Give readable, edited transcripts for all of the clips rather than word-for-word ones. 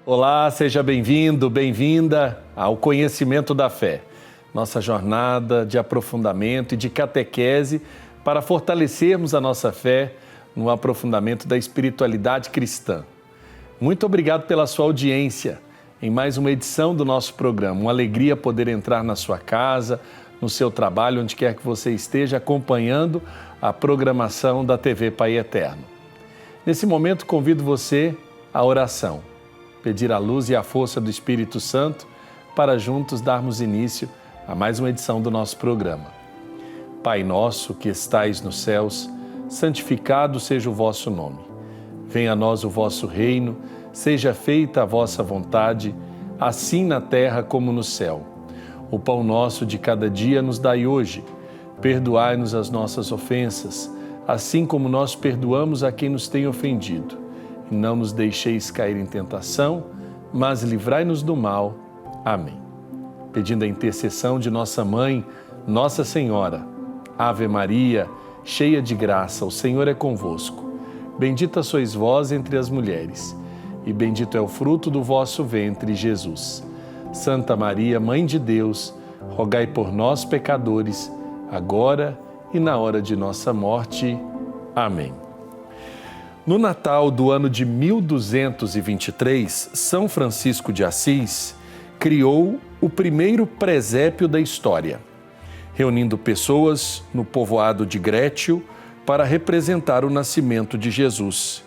Olá, seja bem-vindo, bem-vinda ao Conhecimento da Fé, nossa jornada de aprofundamento e de catequese para fortalecermos a nossa fé no aprofundamento da espiritualidade cristã. Muito obrigado pela sua audiência em mais uma edição do nosso programa. Uma alegria poder entrar na sua casa, no seu trabalho, onde quer que você esteja acompanhando a programação da TV Pai Eterno. Nesse momento, convido você à oração, pedir a luz e a força do Espírito Santo para juntos darmos início a mais uma edição do nosso programa. Pai nosso que estais nos céus, santificado seja o vosso nome. Venha a nós o vosso reino, seja feita a vossa vontade, assim na terra como no céu. O pão nosso de cada dia nos dai hoje. Perdoai-nos as nossas ofensas, assim como nós perdoamos a quem nos tem ofendido. E não nos deixeis cair em tentação, mas livrai-nos do mal. Amém. Pedindo a intercessão de nossa Mãe, Nossa Senhora. Ave Maria, cheia de graça, o Senhor é convosco. Bendita sois vós entre as mulheres, e bendito é o fruto do vosso ventre, Jesus. Santa Maria, Mãe de Deus, rogai por nós, pecadores, agora e na hora de nossa morte. Amém. No Natal do ano de 1223, São Francisco de Assis criou o primeiro presépio da história, reunindo pessoas no povoado de Grétio para representar o nascimento de Jesus.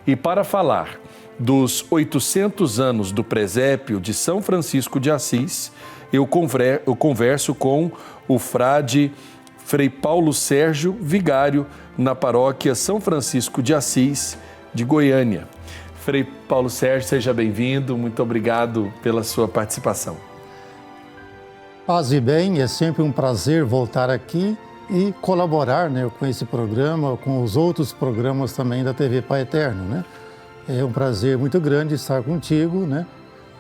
E para falar dos 800 anos do presépio de São Francisco de Assis, eu converso com o frade Frei Paulo Sérgio, vigário na paróquia São Francisco de Assis, de Goiânia. Frei Paulo Sérgio, seja bem-vindo, muito obrigado pela sua participação. Paz e bem, é sempre um prazer voltar aqui e colaborar, com esse programa, com os outros programas também da TV Pai Eterno, É um prazer muito grande estar contigo,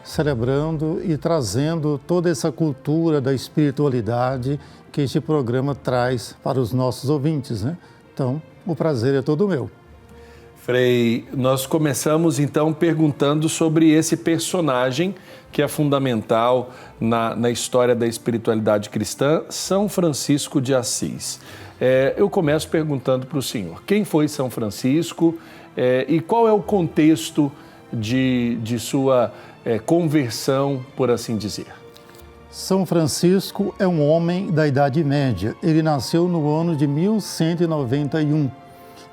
celebrando e trazendo toda essa cultura da espiritualidade que este programa traz para os nossos ouvintes, Então, o prazer é todo meu. Frei, nós começamos então perguntando sobre esse personagem que é fundamental na história da espiritualidade cristã, São Francisco de Assis. Eu começo perguntando para o senhor, quem foi São Francisco e qual é o contexto de sua conversão, por assim dizer? São Francisco é um homem da Idade Média. Ele nasceu no ano de 1191.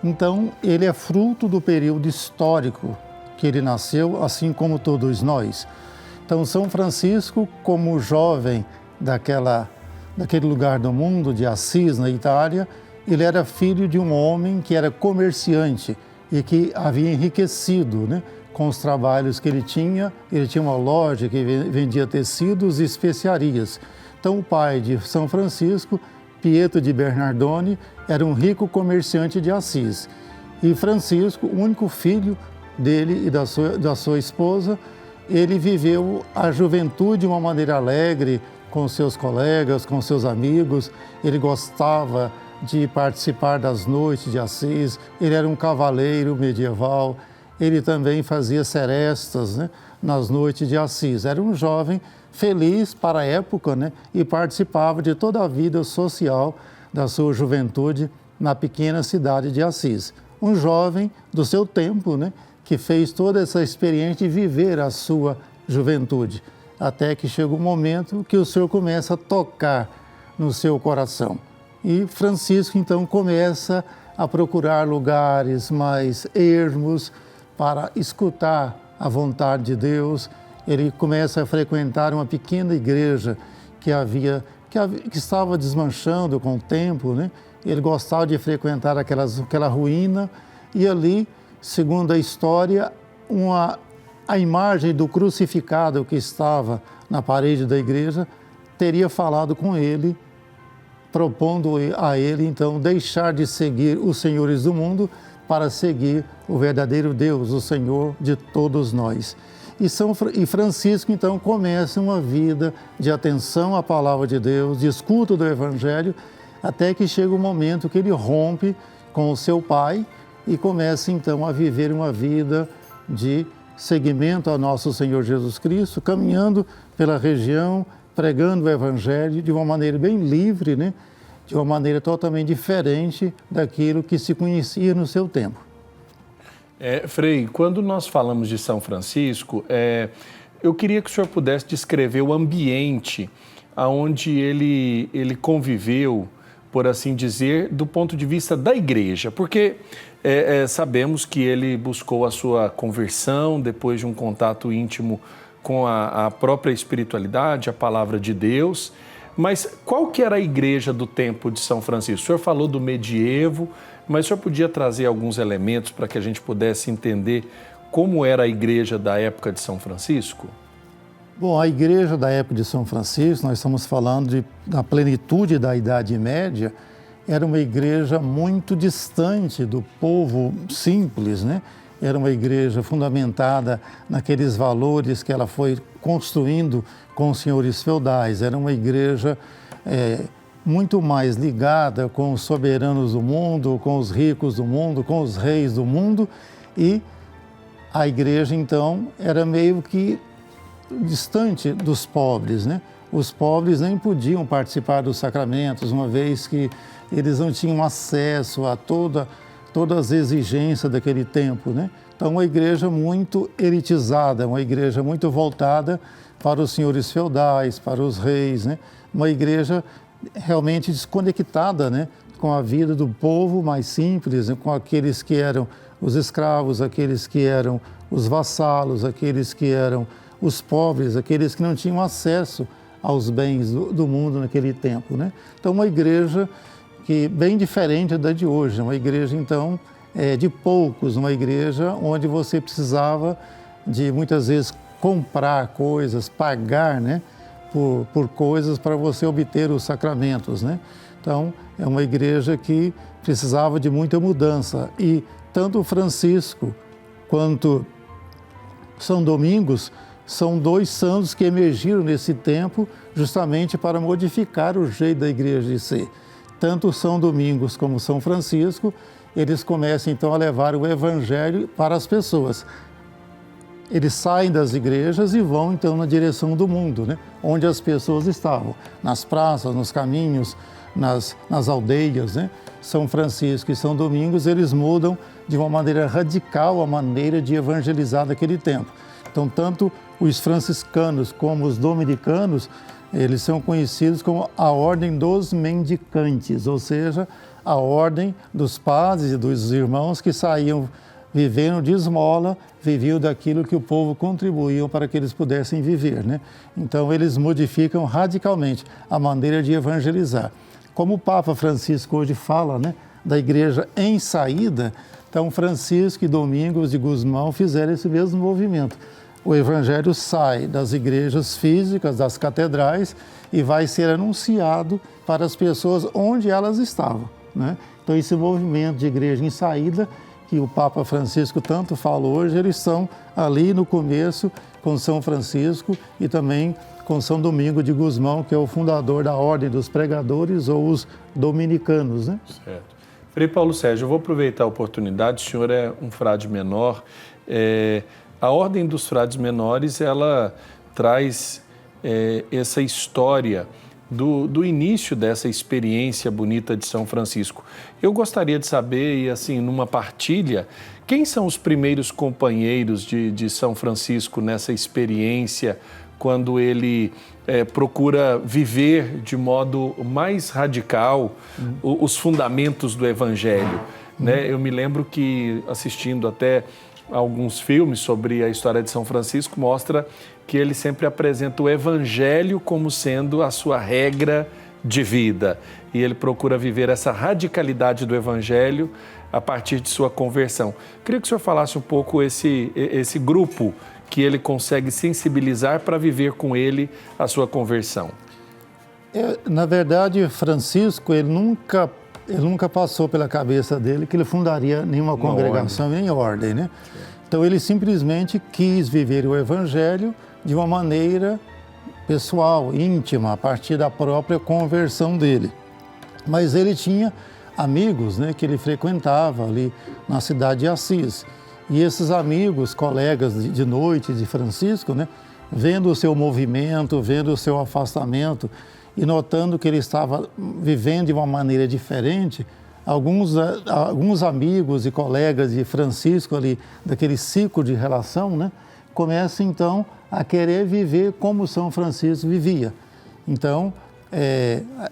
Então, ele é fruto do período histórico que ele nasceu, assim como todos nós. Então, São Francisco, como jovem daquele lugar do mundo, de Assis, na Itália, ele era filho de um homem que era comerciante e que havia enriquecido, com os trabalhos que ele tinha. Ele tinha uma loja que vendia tecidos e especiarias. Então, o pai de São Francisco, Pietro de Bernardone, era um rico comerciante de Assis. E Francisco, o único filho dele e da sua esposa, ele viveu a juventude de uma maneira alegre, com seus colegas, com seus amigos. Ele gostava de participar das noites de Assis, ele era um cavaleiro medieval, ele também fazia serestas, nas noites de Assis. Era um jovem feliz para a época, e participava de toda a vida social da sua juventude na pequena cidade de Assis. Um jovem do seu tempo, que fez toda essa experiência de viver a sua juventude, até que chega um momento que o Senhor começa a tocar no seu coração. E Francisco, então, começa a procurar lugares mais ermos para escutar a vontade de Deus. Ele começa a frequentar uma pequena igreja que estava desmanchando com o tempo, Ele gostava de frequentar aquela ruína e ali, segundo a história, a imagem do crucificado que estava na parede da igreja teria falado com ele, propondo a ele, então, deixar de seguir os senhores do mundo para seguir o verdadeiro Deus, o Senhor de todos nós. E Francisco, então, começa uma vida de atenção à palavra de Deus, de escuta do Evangelho, até que chega o momento que ele rompe com o seu pai e começa, então, a viver uma vida de seguimento ao nosso Senhor Jesus Cristo, caminhando pela região, pregando o Evangelho de uma maneira bem livre, né? De uma maneira totalmente diferente daquilo que se conhecia no seu tempo. Frei, quando nós falamos de São Francisco, eu queria que o senhor pudesse descrever o ambiente onde ele conviveu, por assim dizer, do ponto de vista da igreja, porque sabemos que ele buscou a sua conversão depois de um contato íntimo com a própria espiritualidade, a palavra de Deus. Mas qual que era a igreja do tempo de São Francisco? O senhor falou do medievo, mas o senhor podia trazer alguns elementos para que a gente pudesse entender como era a igreja da época de São Francisco? Bom, a igreja da época de São Francisco, nós estamos falando da plenitude da Idade Média, era uma igreja muito distante do povo simples, né? Era uma igreja fundamentada naqueles valores que ela foi construindo com os senhores feudais. Era uma igreja muito mais ligada com os soberanos do mundo, com os ricos do mundo, com os reis do mundo. E a igreja, então, era meio que distante dos pobres, né? Os pobres nem podiam participar dos sacramentos, uma vez que eles não tinham acesso a todas as exigências daquele tempo, né? Então, uma igreja muito elitizada, uma igreja muito voltada para os senhores feudais, para os reis, né? Uma igreja realmente desconectada, né? Com a vida do povo mais simples, né? Com aqueles que eram os escravos, aqueles que eram os vassalos, aqueles que eram os pobres, aqueles que não tinham acesso aos bens do mundo naquele tempo, né? Então, uma igreja que bem diferente da de hoje, uma igreja, então, de poucos, uma igreja onde você precisava de, muitas vezes, comprar coisas, pagar, né, por coisas para você obter os sacramentos, né? Então, é uma igreja que precisava de muita mudança. E tanto Francisco quanto São Domingos são dois santos que emergiram nesse tempo justamente para modificar o jeito da igreja de ser. Tanto São Domingos como São Francisco, eles começam então a levar o Evangelho para as pessoas. Eles saem das igrejas e vão então na direção do mundo, né? Onde as pessoas estavam, nas praças, nos caminhos, nas aldeias, né? São Francisco e São Domingos, eles mudam de uma maneira radical a maneira de evangelizar daquele tempo. Então, tanto os franciscanos como os dominicanos, eles são conhecidos como a Ordem dos Mendicantes, ou seja, a ordem dos padres e dos irmãos que saíam vivendo de esmola, viviam daquilo que o povo contribuía para que eles pudessem viver, né? Então, eles modificam radicalmente a maneira de evangelizar. Como o Papa Francisco hoje fala, né, da igreja em saída, então Francisco e Domingos de Gusmão fizeram esse mesmo movimento. O evangelho sai das igrejas físicas, das catedrais, e vai ser anunciado para as pessoas onde elas estavam, né? Então, esse movimento de igreja em saída, que o Papa Francisco tanto fala hoje, eles estão ali no começo com São Francisco e também com São Domingo de Gusmão, que é o fundador da Ordem dos Pregadores ou os dominicanos, né? Certo. Frei Paulo Sérgio, eu vou aproveitar a oportunidade, o senhor é um frade menor. A Ordem dos Frades Menores, ela traz essa história do início dessa experiência bonita de São Francisco. Eu gostaria de saber, e assim, numa partilha, quem são os primeiros companheiros de São Francisco nessa experiência, quando ele procura viver de modo mais radical os fundamentos do Evangelho, né? Eu me lembro que, assistindo até alguns filmes sobre a história de São Francisco, mostra que ele sempre apresenta o Evangelho como sendo a sua regra de vida. E ele procura viver essa radicalidade do Evangelho a partir de sua conversão. Queria que o senhor falasse um pouco esse grupo que ele consegue sensibilizar para viver com ele a sua conversão. Na verdade, Francisco, ele nunca passou pela cabeça dele que ele fundaria nenhuma congregação, nem ordem, né? Então, ele simplesmente quis viver o Evangelho de uma maneira pessoal, íntima, a partir da própria conversão dele. Mas ele tinha amigos, né, que ele frequentava ali na cidade de Assis. E esses amigos, colegas de noite de Francisco, né, vendo o seu movimento, vendo o seu afastamento e notando que ele estava vivendo de uma maneira diferente, alguns amigos e colegas de Francisco ali, daquele ciclo de relação, né, começam então a querer viver como São Francisco vivia. Então,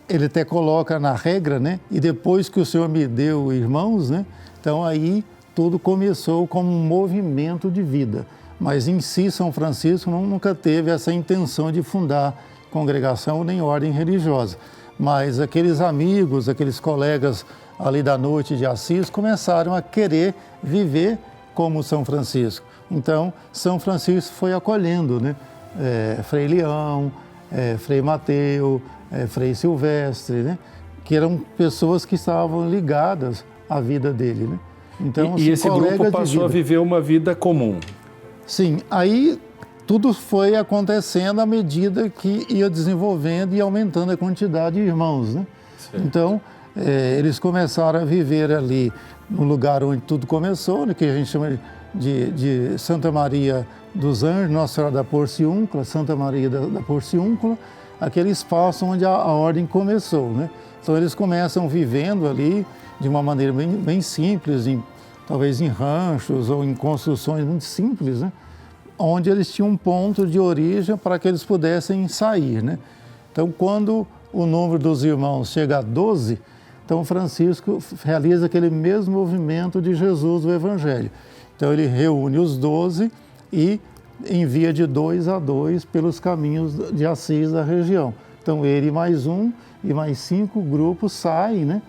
ele até coloca na regra, né, e depois que o Senhor me deu irmãos, né, então aí tudo começou como um movimento de vida. Mas em si, São Francisco nunca teve essa intenção de fundar congregação nem ordem religiosa. Mas aqueles amigos, aqueles colegas ali da noite de Assis começaram a querer viver como São Francisco. Então, São Francisco foi acolhendo, né? Frei Leão, Frei Mateus, Frei Silvestre, né? Que eram pessoas que estavam ligadas à vida dele, né? Então, e esse grupo passou a viver uma vida comum? Sim, aí tudo foi acontecendo à medida que ia desenvolvendo e aumentando a quantidade de irmãos, né? Certo. Então, eles começaram a viver ali no lugar onde tudo começou, né, que a gente chama de Santa Maria dos Anjos, Nossa Senhora da Porciúncula, Santa Maria da Porciúncula, aquele espaço onde a ordem começou, né? Então, eles começam vivendo ali de uma maneira bem simples, talvez em ranchos ou em construções muito simples, né? Onde eles tinham um ponto de origem para que eles pudessem sair, né? Então, quando o número dos irmãos chega a 12, então Francisco realiza aquele mesmo movimento de Jesus do Evangelho. Então, ele reúne os 12 e envia de 2 a 2 pelos caminhos de Assis da região. Então, ele mais um e mais 5 grupos saem, né,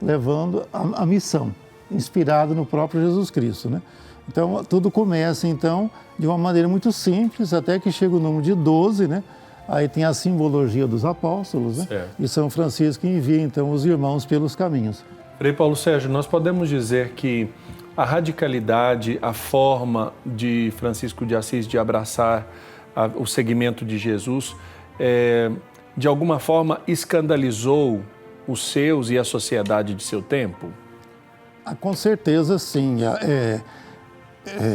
levando a missão, inspirado no próprio Jesus Cristo, né? Então, tudo começa, então, de uma maneira muito simples, até que chega o número de 12, né? Aí tem a simbologia dos apóstolos, né? Certo. E São Francisco envia, então, os irmãos pelos caminhos. Frei Paulo Sérgio, nós podemos dizer que a radicalidade, a forma de Francisco de Assis de abraçar o seguimento de Jesus, de alguma forma escandalizou os seus e a sociedade de seu tempo? Com certeza, sim.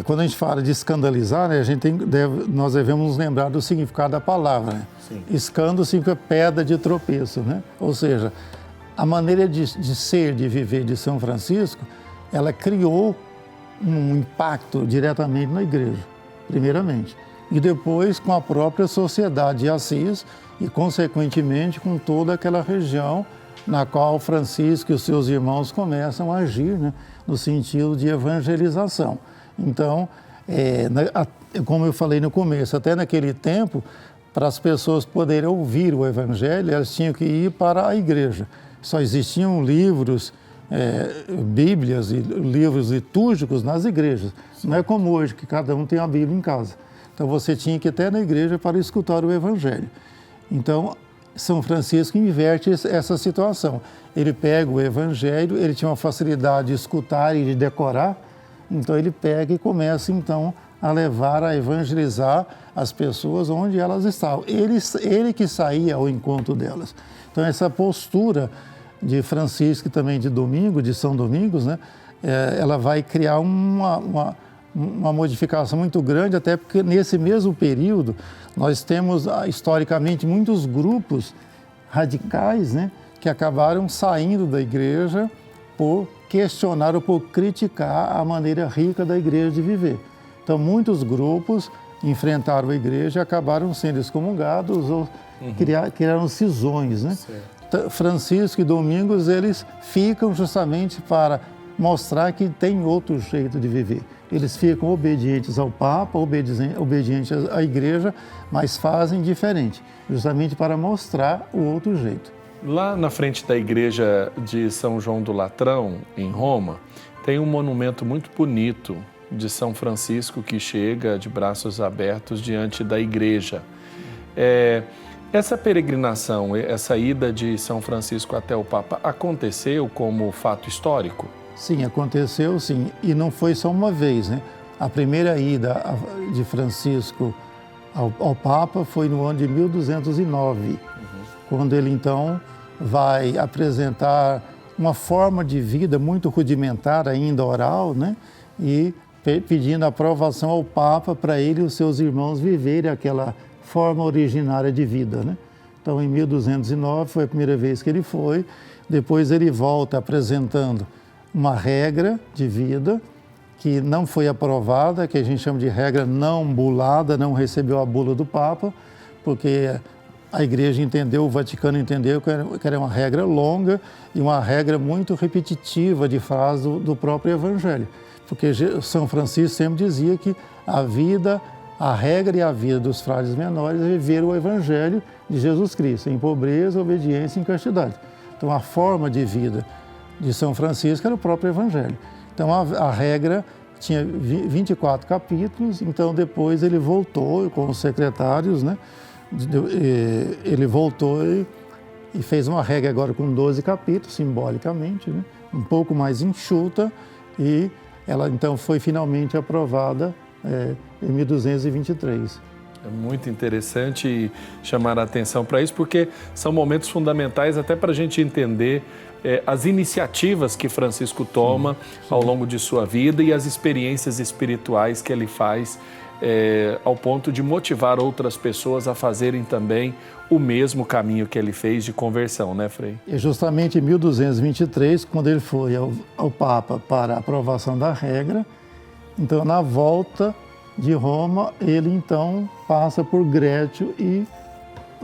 Quando a gente fala de escandalizar, né, nós devemos nos lembrar do significado da palavra. Né? Escândalo significa pedra de tropeço, né? Ou seja, a maneira de ser, de viver de São Francisco, ela criou um impacto diretamente na igreja, primeiramente. E depois com a própria sociedade de Assis e, consequentemente, com toda aquela região na qual Francisco e os seus irmãos começam a agir, né, no sentido de evangelização. Então, como eu falei no começo, até naquele tempo, para as pessoas poderem ouvir o Evangelho, elas tinham que ir para a igreja. Só existiam livros, bíblias e livros litúrgicos nas igrejas. Não é como hoje, que cada um tem a Bíblia em casa. Então, você tinha que ir até na igreja para escutar o Evangelho. Então, São Francisco inverte essa situação. Ele pega o Evangelho, ele tinha uma facilidade de escutar e de decorar, então ele pega e começa então a levar, a evangelizar as pessoas onde elas estavam. Ele que saía ao encontro delas. Então essa postura de Francisco e também de São Domingos, né, ela vai criar uma modificação muito grande, até porque nesse mesmo período nós temos historicamente muitos grupos radicais, né, que acabaram saindo da igreja por questionar ou por criticar a maneira rica da igreja de viver. Então muitos grupos enfrentaram a igreja e acabaram sendo excomungados ou criaram cisões, né? Francisco e Domingos, eles ficam justamente para mostrar que tem outro jeito de viver. Eles ficam obedientes ao Papa, obedientes à igreja, mas fazem diferente, justamente para mostrar o outro jeito. Lá na frente da igreja de São João do Latrão, em Roma, tem um monumento muito bonito de São Francisco que chega de braços abertos diante da igreja. Essa peregrinação, essa ida de São Francisco até o Papa, aconteceu como fato histórico? Sim, aconteceu sim, e não foi só uma vez, né? A primeira ida de Francisco ao Papa foi no ano de 1209, quando ele então vai apresentar uma forma de vida muito rudimentar, ainda oral, né? E pedindo aprovação ao Papa para ele e os seus irmãos viverem aquela forma originária de vida, né? Então, em 1209 foi a primeira vez que ele foi, depois ele volta apresentando uma regra de vida que não foi aprovada, que a gente chama de regra não bulada, não recebeu a bula do Papa, porque a Igreja entendeu, o Vaticano entendeu que era uma regra longa e uma regra muito repetitiva de frases do próprio Evangelho. Porque São Francisco sempre dizia que a regra e a vida dos frades menores é viver o Evangelho de Jesus Cristo, em pobreza, obediência e em castidade. Então, a forma de vida de São Francisco era o próprio Evangelho. Então, a regra tinha 24 capítulos, então depois ele voltou com os secretários, né? Ele voltou e fez uma regra agora com 12 capítulos, simbolicamente, né? Um pouco mais enxuta, e ela então foi finalmente aprovada em 1223. É muito interessante chamar a atenção para isso, porque são momentos fundamentais até para a gente entender as iniciativas que Francisco toma ao longo de sua vida e as experiências espirituais que ele faz, ao ponto de motivar outras pessoas a fazerem também o mesmo caminho que ele fez de conversão, né, Frei? É justamente em 1223, quando ele foi ao Papa para a aprovação da regra, então na volta de Roma, ele então passa por Grécio e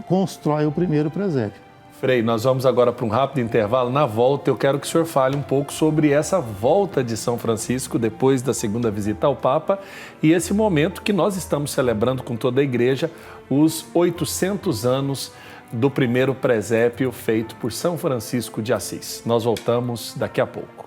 constrói o primeiro presépio. Frei, nós vamos agora para um rápido intervalo. Na volta, eu quero que o senhor fale um pouco sobre essa volta de São Francisco depois da segunda visita ao Papa e esse momento que nós estamos celebrando com toda a Igreja, os 800 anos do primeiro presépio feito por São Francisco de Assis. Nós voltamos daqui a pouco.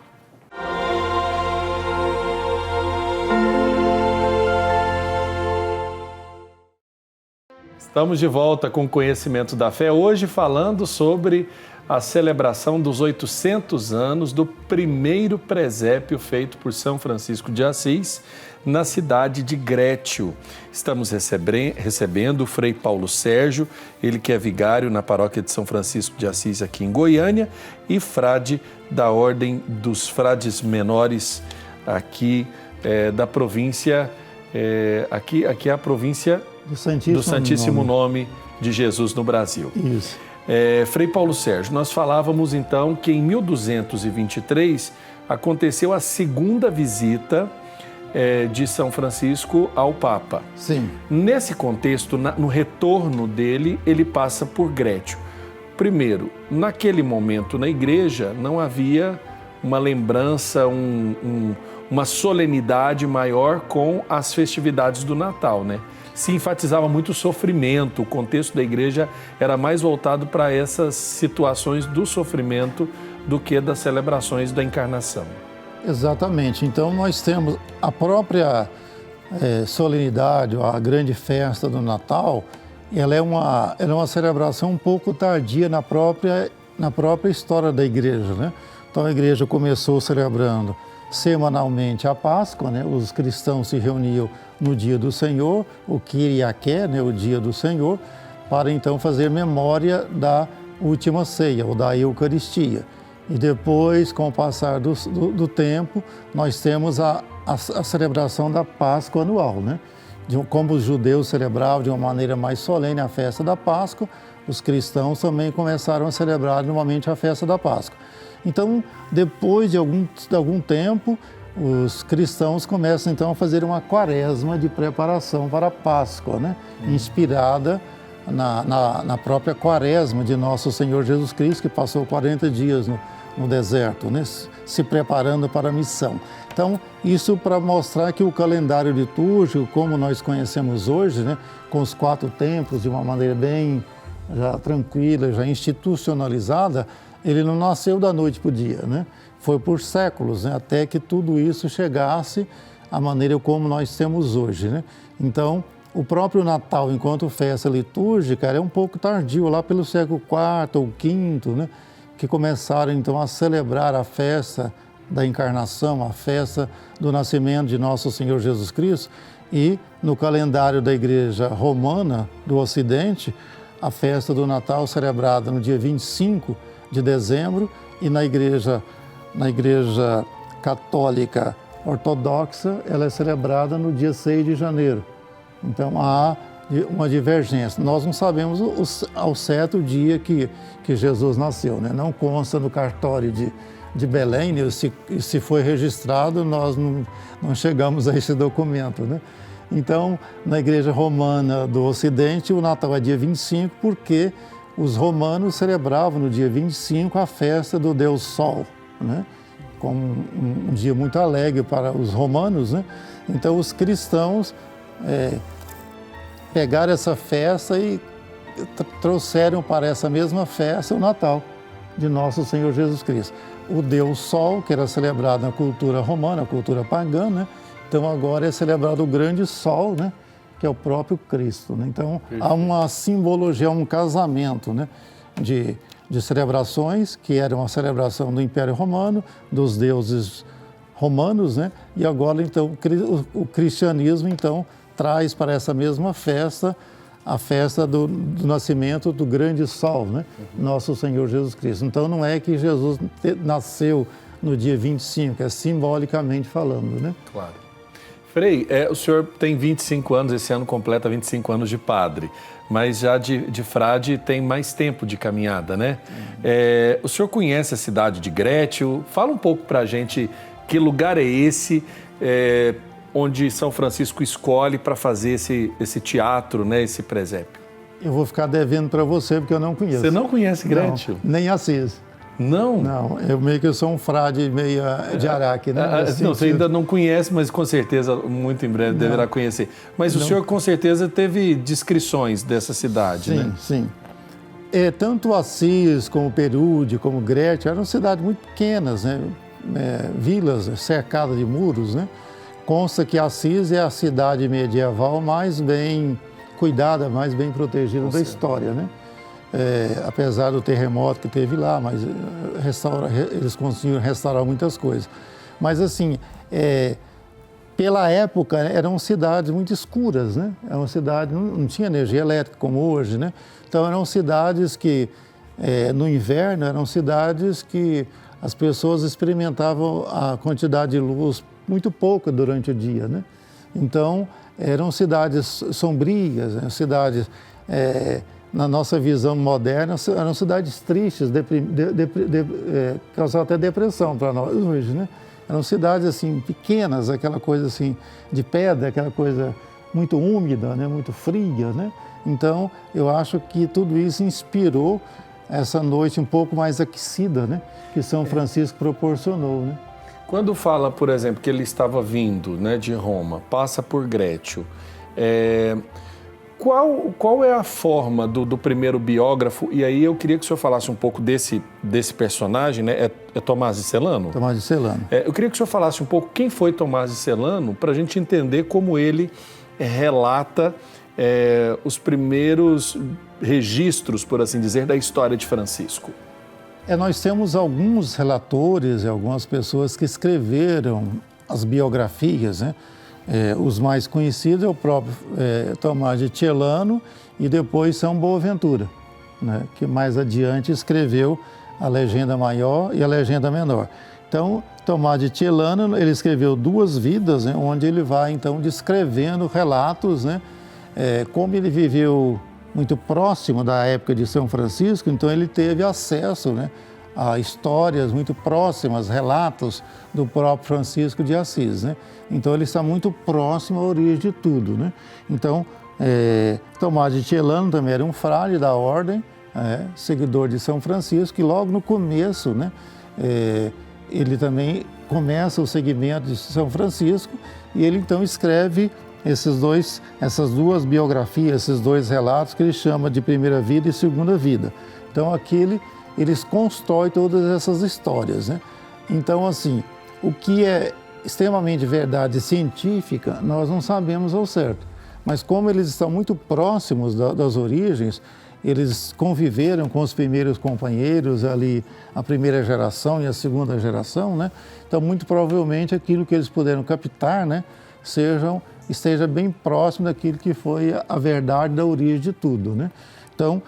Estamos de volta com o Conhecimento da Fé, hoje falando sobre a celebração dos 800 anos do primeiro presépio feito por São Francisco de Assis na cidade de Grécio. Estamos recebendo o Frei Paulo Sérgio, ele que é vigário na paróquia de São Francisco de Assis aqui em Goiânia e frade da Ordem dos Frades Menores aqui da província, aqui é a província do Santíssimo Nome de Jesus no Brasil. Isso. Frei Paulo Sérgio, nós falávamos então que em 1223 aconteceu a segunda visita de São Francisco ao Papa. Sim. Nesse contexto, no retorno dele, ele passa por Grécio. Primeiro, naquele momento na igreja não havia uma lembrança, uma solenidade maior com as festividades do Natal, né? Se enfatizava muito o sofrimento, o contexto da igreja era mais voltado para essas situações do sofrimento do que das celebrações da encarnação. Exatamente. Então, nós temos a própria solenidade, a grande festa do Natal, ela é uma celebração um pouco tardia na própria história da igreja, né? Então, a igreja começou celebrando semanalmente a Páscoa, né? Os cristãos se reuniam no dia do Senhor, o Kyriaké, né? O dia do Senhor, para então fazer memória da última ceia, ou da Eucaristia. E depois, com o passar do tempo, nós temos a celebração da Páscoa anual, né? Como os judeus celebravam de uma maneira mais solene a festa da Páscoa, os cristãos também começaram a celebrar normalmente a festa da Páscoa. Então, depois de algum tempo, os cristãos começam então a fazer uma quaresma de preparação para a Páscoa, né? Inspirada na própria quaresma de Nosso Senhor Jesus Cristo, que passou 40 dias no deserto, né? Se preparando para a missão. Então, isso para mostrar que o calendário litúrgico, como nós conhecemos hoje, né? Com os 4 templos, de uma maneira bem já tranquila, já institucionalizada, ele não nasceu da noite para o dia, né? Foi por séculos, né? Até que tudo isso chegasse à maneira como nós temos hoje, né? Então, o próprio Natal, enquanto festa litúrgica, era um pouco tardio, lá pelo século IV ou V, né? Que começaram então a celebrar a festa da encarnação, a festa do nascimento de Nosso Senhor Jesus Cristo. E no calendário da Igreja Romana do Ocidente, a festa do Natal celebrada no dia 25 de dezembro, e na igreja Católica ortodoxa, ela é celebrada no dia 6 de janeiro. Então, há uma divergência. Nós não sabemos ao certo o dia que Jesus nasceu, né? Não consta no cartório de Belém, né? Se foi registrado, nós não chegamos a esse documento, né? Então, na Igreja Romana do Ocidente, o Natal é dia 25, porque os romanos celebravam no dia 25 a festa do Deus Sol, né? Como um dia muito alegre para os romanos, né? Então, os cristãos pegaram essa festa e trouxeram para essa mesma festa o Natal de nosso Senhor Jesus Cristo. O Deus Sol, que era celebrado na cultura romana, na cultura pagã, né? Então agora é celebrado o grande Sol, né? Que é o próprio Cristo, né? Então há uma simbologia, um casamento, né? de celebrações, que era uma celebração do Império Romano, dos deuses romanos, né? E agora então o cristianismo então traz para essa mesma festa a festa do nascimento do grande Sol, né? Nosso Senhor Jesus Cristo. Então não é que Jesus nasceu no dia 25, é simbolicamente falando, né? Claro. Frei, o senhor tem 25 anos, esse ano completa 25 anos de padre, mas já de frade tem mais tempo de caminhada, né? O senhor conhece a cidade de Grétio? Fala um pouco para a gente que lugar é esse, onde São Francisco escolhe para fazer esse teatro, né, esse presépio. Eu vou ficar devendo para você, porque eu não conheço. Você não conhece Grétio? Não, nem Assis. Não? Não, eu sou um frade meio de Araque, né? Não, você ainda não conhece, mas com certeza, muito em breve, deverá conhecer. Mas o senhor, com certeza, teve descrições dessa cidade, sim, né? Sim, sim. Tanto Assis, como Perude, como Grétio, eram cidades muito pequenas, né? Vilas cercadas de muros, né? Consta que Assis é a cidade medieval mais bem cuidada, mais bem protegida da história, né? Apesar do terremoto que teve lá, mas eles conseguiram restaurar muitas coisas. Mas assim, pela época, eram cidades muito escuras, né? Era uma cidade, não tinha energia elétrica como hoje, né? Então eram cidades que, no inverno, eram cidades que as pessoas experimentavam a quantidade de luz muito pouca durante o dia, né? Então, eram cidades sombrias, né? Cidades, na nossa visão moderna, eram cidades tristes, causavam até depressão para nós hoje, né? Eram cidades, assim, pequenas, aquela coisa, assim, de pedra, aquela coisa muito úmida, né? Muito fria, né? Então, eu acho que tudo isso inspirou essa noite um pouco mais aquecida, né? Que São Francisco proporcionou, né? Quando fala, por exemplo, que ele estava vindo, né, de Roma, passa por Grétio, qual é a forma do primeiro biógrafo? E aí eu queria que o senhor falasse um pouco desse personagem, né? É Tomás de Celano? Tomás de Celano. Eu queria que o senhor falasse um pouco quem foi Tomás de Celano, para a gente entender como ele relata os primeiros registros, por assim dizer, da história de Francisco. Nós temos alguns relatores e algumas pessoas que escreveram as biografias, né? Os mais conhecidos é o próprio Tomás de Celano e depois São Boaventura, né? Que mais adiante escreveu a Legenda Maior e a Legenda Menor. Então, Tomás de Celano, ele escreveu 2 vidas, né? Onde ele vai, então, descrevendo relatos, né? Como ele viveu muito próximo da época de São Francisco, então ele teve acesso, né, a histórias muito próximas, relatos do próprio Francisco de Assis, né? Então ele está muito próximo à origem de tudo, né? Então, Tomás de Celano também era um frade da ordem, seguidor de São Francisco, e logo no começo, né, ele também começa o seguimento de São Francisco e ele então escreve essas 2 biografias, esses 2 relatos que ele chama de primeira vida e segunda vida. Então, aqui eles constroem todas essas histórias, né? Então, assim, o que é extremamente verdade científica, nós não sabemos ao certo. Mas como eles estão muito próximos das origens, eles conviveram com os primeiros companheiros ali, a primeira geração e a segunda geração, né? Então, muito provavelmente, aquilo que eles puderam captar, né, esteja bem próximo daquilo que foi a verdade da origem de tudo, né? Então,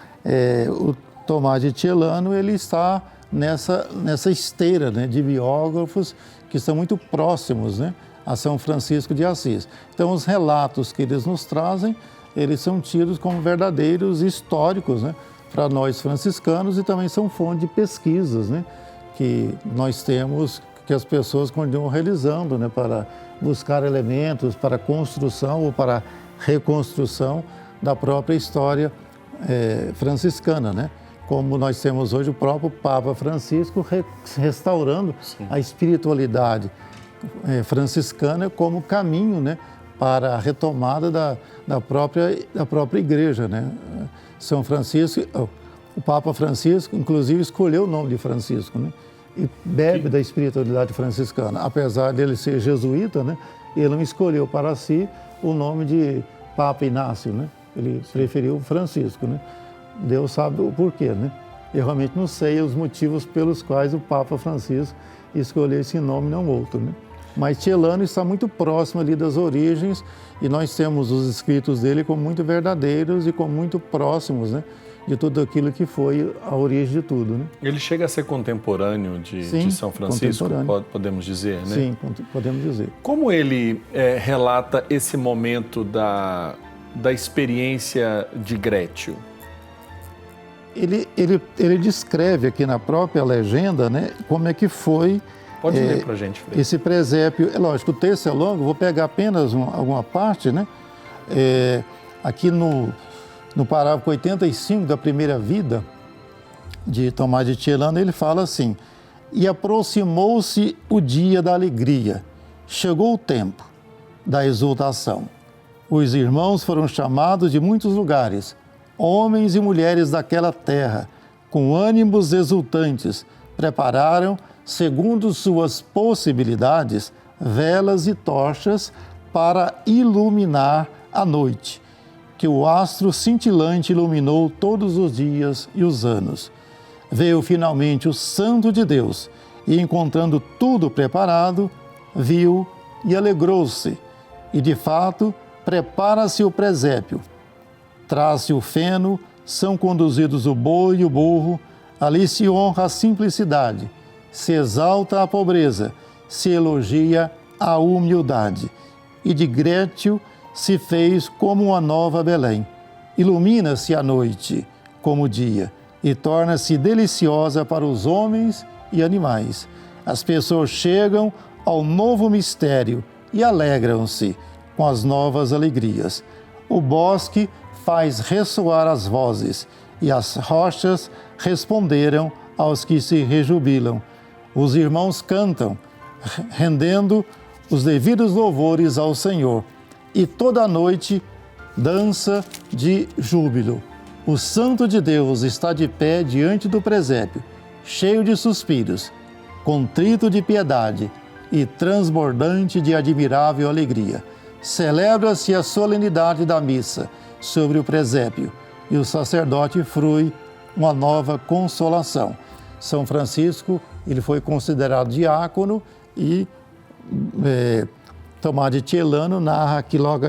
o Tomás de Celano, ele está nessa esteira, né, de biógrafos que estão muito próximos, né, a São Francisco de Assis. Então, os relatos que eles nos trazem, eles são tidos como verdadeiros históricos, né, para nós franciscanos, e também são fonte de pesquisas, né, que nós temos, que as pessoas continuam realizando, né, para buscar elementos para a construção ou para a reconstrução da própria história franciscana, né? Como nós temos hoje o próprio Papa Francisco restaurando a espiritualidade franciscana como caminho, né, para a retomada da própria igreja, né? São Francisco, o Papa Francisco, inclusive, escolheu o nome de Francisco, né? E bebe da espiritualidade franciscana. Apesar dele ser jesuíta, né, ele não escolheu para si o nome de Papa Inácio, né? Ele preferiu Francisco, né? Deus sabe o porquê, né? Eu realmente não sei os motivos pelos quais o Papa Francisco escolheu esse nome e não outro, né? Mas Celano está muito próximo ali das origens e nós temos os escritos dele como muito verdadeiros e como muito próximos, né, de tudo aquilo que foi a origem de tudo, né? Ele chega a ser contemporâneo de São Francisco, podemos dizer, né? Sim, podemos dizer. Como ele relata esse momento da experiência de Grétio? Ele descreve aqui na própria legenda, né, como é que foi. Pode ler para a gente, Frei. Esse presépio, é lógico, o texto é longo, vou pegar apenas alguma parte, né? Aqui no parágrafo 85 da primeira vida de Tomás de Celano, ele fala assim: e aproximou-se o dia da alegria, chegou o tempo da exultação. Os irmãos foram chamados de muitos lugares, homens e mulheres daquela terra, com ânimos exultantes, prepararam, segundo suas possibilidades, velas e tochas para iluminar a noite, que o astro cintilante iluminou todos os dias e os anos. Veio finalmente o Santo de Deus e, encontrando tudo preparado, viu e alegrou-se. E, de fato, prepara-se o presépio. Traz-se o feno, são conduzidos o boi e o burro, ali se honra a simplicidade, se exalta a pobreza, se elogia a humildade. E de Grétio se fez como uma nova Belém. Ilumina-se a noite como o dia e torna-se deliciosa para os homens e animais. As pessoas chegam ao novo mistério e alegram-se com as novas alegrias. O bosque faz ressoar as vozes e as rochas responderam aos que se rejubilam. Os irmãos cantam, rendendo os devidos louvores ao Senhor, e toda a noite dança de júbilo. O Santo de Deus está de pé diante do presépio, cheio de suspiros, contrito de piedade e transbordante de admirável alegria. Celebra-se a solenidade da missa sobre o presépio, e o sacerdote frui uma nova consolação. São Francisco, ele foi considerado diácono e Tomás de Celano narra aqui logo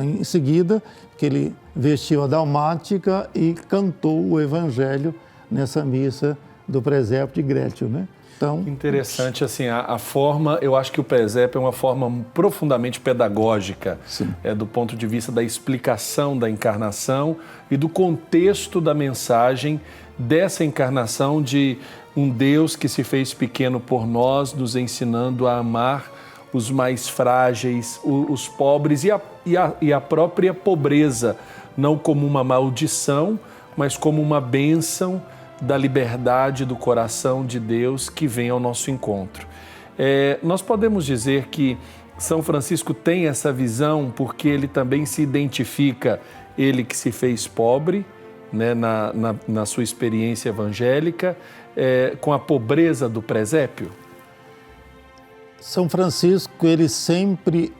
em seguida que ele vestiu a dalmática e cantou o evangelho nessa missa do presépio de Grétio, né? Então, interessante, assim, a forma, eu acho que o presépio é uma forma profundamente pedagógica, do ponto de vista da explicação da encarnação e do contexto da mensagem dessa encarnação de um Deus que se fez pequeno por nós, nos ensinando a amar os mais frágeis, os pobres e a própria pobreza, não como uma maldição, mas como uma bênção da liberdade do coração de Deus que vem ao nosso encontro. Nós podemos dizer que São Francisco tem essa visão porque ele também se identifica, ele que se fez pobre, né, na sua experiência evangélica, com a pobreza do presépio? São Francisco, ele sempre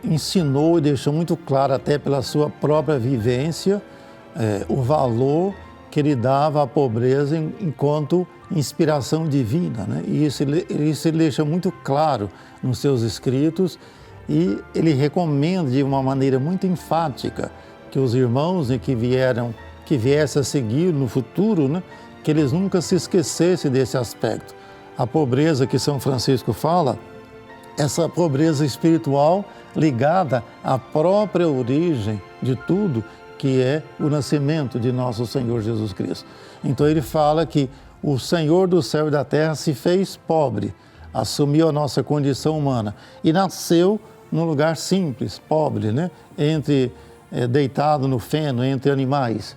ensinou e deixou muito claro, até pela sua própria vivência, o valor que ele dava à pobreza enquanto inspiração divina, né? E isso ele deixa muito claro nos seus escritos, e ele recomenda de uma maneira muito enfática que os irmãos, né, que viessem a seguir no futuro, né, que eles nunca se esquecessem desse aspecto. A pobreza que São Francisco fala essa pobreza espiritual ligada à própria origem de tudo, que é o nascimento de nosso Senhor Jesus Cristo. Então ele fala que o Senhor do céu e da terra se fez pobre, assumiu a nossa condição humana e nasceu num lugar simples, pobre, né? Deitado no feno, entre animais.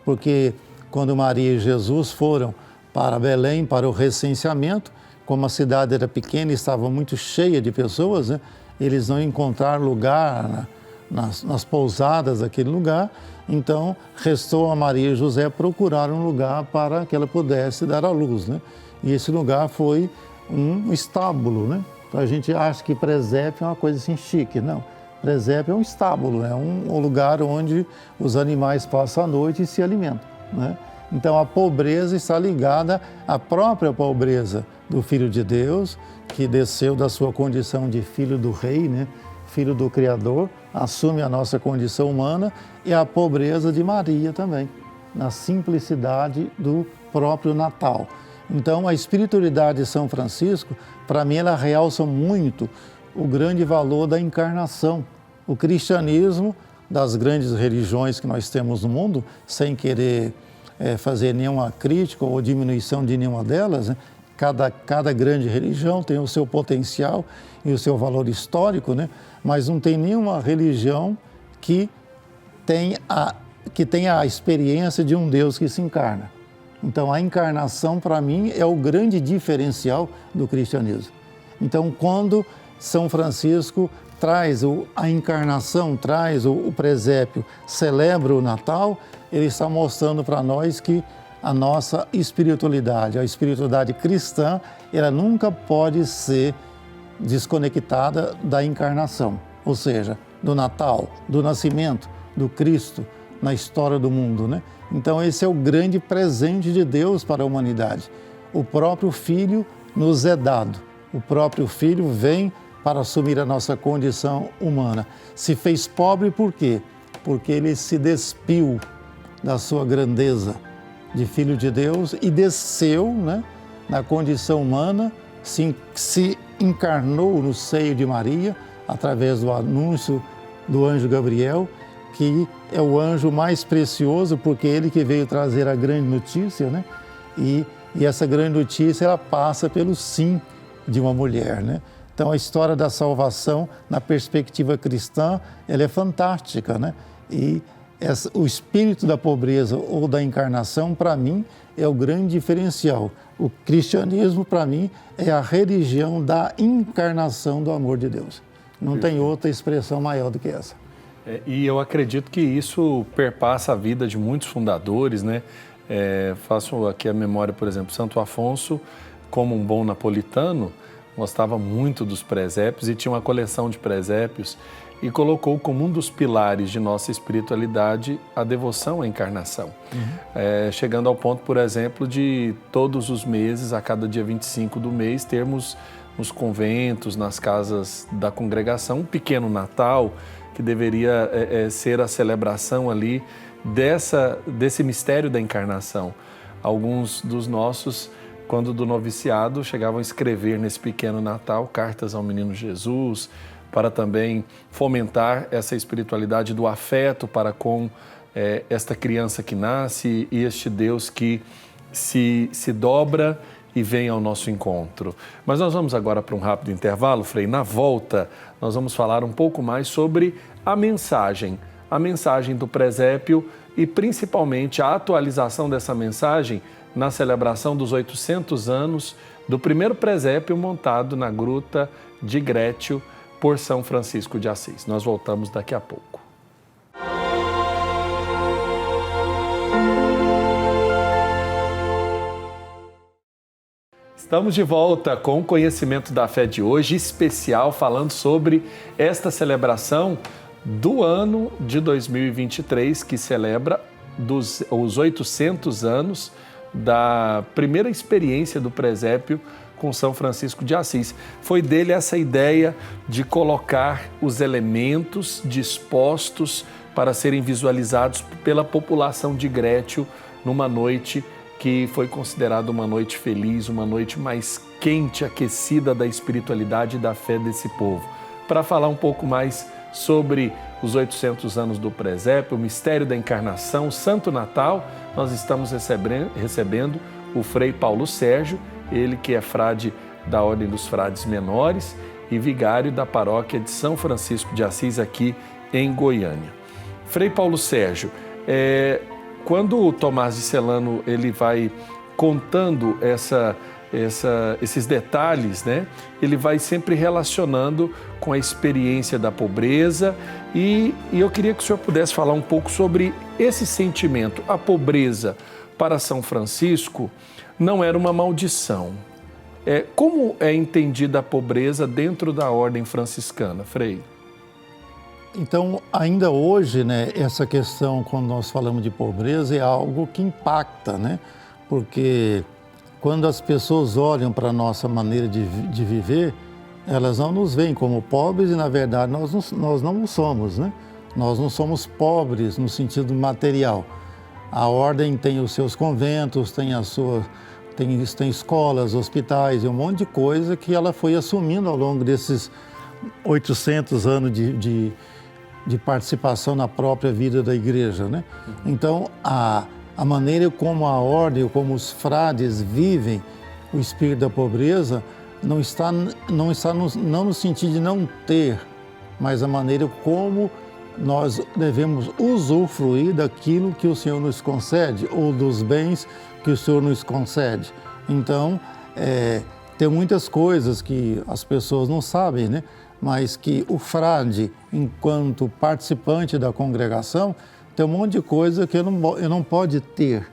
Porque quando Maria e Jesus foram para Belém, para o recenseamento, como a cidade era pequena e estava muito cheia de pessoas, né? Eles não encontraram lugar nas pousadas daquele lugar, então restou a Maria e José procurar um lugar para que ela pudesse dar à luz, né? E esse lugar foi um estábulo, né? Então a gente acha que presépio é uma coisa assim chique, não. Presépio é um estábulo, é um lugar onde os animais passam a noite e se alimentam, né? Então a pobreza está ligada à própria pobreza do Filho de Deus, que desceu da sua condição de filho do rei, né? Filho do Criador, assume a nossa condição humana, e a pobreza de Maria também, na simplicidade do próprio Natal. Então, a espiritualidade de São Francisco, para mim, ela realça muito o grande valor da encarnação. O cristianismo, das grandes religiões que nós temos no mundo, sem querer fazer nenhuma crítica ou diminuição de nenhuma delas, né? Cada grande religião tem o seu potencial e o seu valor histórico, né? Mas não tem nenhuma religião que tenha a experiência de um Deus que se encarna. Então, a encarnação, para mim, é o grande diferencial do cristianismo. Então, quando São Francisco traz a encarnação, traz o presépio, celebra o Natal, ele está mostrando para nós que a nossa espiritualidade, a espiritualidade cristã, ela nunca pode ser desconectada da encarnação, ou seja, do Natal, do nascimento do Cristo na história do mundo, né? Então esse é o grande presente de Deus para a humanidade. O próprio Filho nos é dado, o próprio Filho vem para assumir a nossa condição humana. Se fez pobre por quê? Porque ele se despiu da sua grandeza de Filho de Deus e desceu, né, na condição humana, se encarnou no seio de Maria, através do anúncio do anjo Gabriel, que é o anjo mais precioso, porque ele que veio trazer a grande notícia, né? E essa grande notícia, ela passa pelo sim de uma mulher, né? Então, a história da salvação, na perspectiva cristã, ela é fantástica, né? E o espírito da pobreza ou da encarnação, para mim, é o grande diferencial. O cristianismo, para mim, é a religião da encarnação do amor de Deus. Não tem outra expressão maior do que essa. E eu acredito que isso perpassa a vida de muitos fundadores, né? Faço aqui a memória, por exemplo, Santo Afonso, como um bom napolitano, gostava muito dos presépios e tinha uma coleção de presépios e colocou como um dos pilares de nossa espiritualidade a devoção à encarnação. Chegando ao ponto, por exemplo, de todos os meses, a cada dia 25 do mês, termos nos conventos, nas casas da congregação, um pequeno Natal, que deveria ser a celebração ali desse mistério da encarnação. Alguns dos nossos, quando do noviciado, chegavam a escrever nesse pequeno Natal cartas ao menino Jesus, para também fomentar essa espiritualidade do afeto para com esta criança que nasce e este Deus que se dobra e vem ao nosso encontro. Mas nós vamos agora para um rápido intervalo, Frei. Na volta, nós vamos falar um pouco mais sobre a mensagem do presépio e principalmente a atualização dessa mensagem na celebração dos 800 anos do primeiro presépio montado na Gruta de Grétio por São Francisco de Assis. Nós voltamos daqui a pouco. Estamos de volta com o Conhecimento da Fé de hoje, especial falando sobre esta celebração do ano de 2023, que celebra os 800 anos da primeira experiência do presépio com São Francisco de Assis. Foi dele essa ideia de colocar os elementos dispostos para serem visualizados pela população de Grétio numa noite que foi considerada uma noite feliz, uma noite mais quente, aquecida da espiritualidade e da fé desse povo. Para falar um pouco mais sobre os 800 anos do presépio, o mistério da encarnação, o Santo Natal, nós estamos recebendo o Frei Paulo Sérgio, ele que é frade da Ordem dos Frades Menores e vigário da paróquia de São Francisco de Assis, aqui em Goiânia. Frei Paulo Sérgio, quando o Tomás de Celano ele vai contando esses detalhes, né? Ele vai sempre relacionando com a experiência da pobreza e eu queria que o senhor pudesse falar um pouco sobre esse sentimento. A pobreza para São Francisco não era uma maldição. Como é entendida a pobreza dentro da ordem franciscana, Frei? Então, ainda hoje, né, essa questão, quando nós falamos de pobreza, é algo que impacta, né? Porque quando as pessoas olham para a nossa maneira de viver, elas não nos veem como pobres e, na verdade, nós não o somos, né? Nós não somos pobres no sentido material. A ordem tem os seus conventos, tem escolas, hospitais e um monte de coisa que ela foi assumindo ao longo desses 800 anos de participação na própria vida da igreja, né? Então, a maneira como a ordem, como os frades vivem o espírito da pobreza, não no sentido de não ter, mas a maneira como nós devemos usufruir daquilo que o Senhor nos concede ou dos bens que o Senhor nos concede. Então, tem muitas coisas que as pessoas não sabem, né? Mas que o frade, enquanto participante da congregação, tem um monte de coisa que ele não pode ter.